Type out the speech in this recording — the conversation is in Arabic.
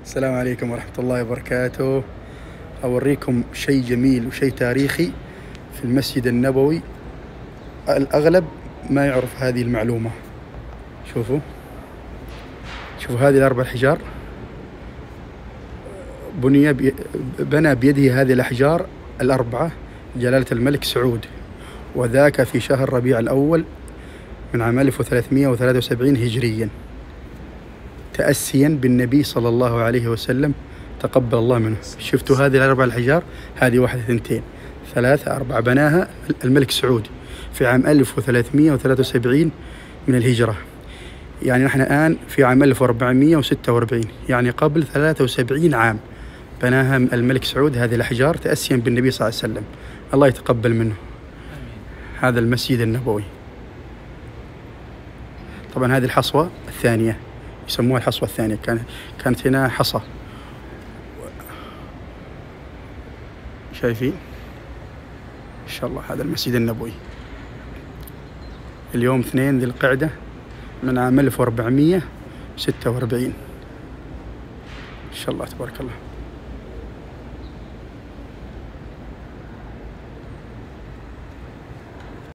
السلام عليكم ورحمة الله وبركاته. أوريكم شيء جميل وشيء تاريخي في المسجد النبوي. الأغلب ما يعرف هذه المعلومة. شوفوا هذه الأربع حجار، بنى بيده هذه الأحجار الأربعة جلالة الملك سعود، وذاك في شهر ربيع الأول من عام 1373 هجريا، تأسيا بالنبي صلى الله عليه وسلم تقبل الله منه. شفتوا هذه الأربع الحجار؟ هذه واحدة، اثنتين، ثلاثة، أربعة، بناها الملك سعود في عام 1373 من الهجرة. يعني نحن الآن في عام 1446، يعني قبل 73 عام بناها الملك سعود هذه الأحجار تأسيا بالنبي صلى الله عليه وسلم. الله يتقبل منه. هذا المسجد النبوي. طبعا هذه الحصوة الثانية، يسموها الحصوة الثانية. كانت هنا حصى، شايفين إن شاء الله. هذا المسجد النبوي اليوم 2 ذي القعدة من عام 1446 إن شاء الله تبارك الله.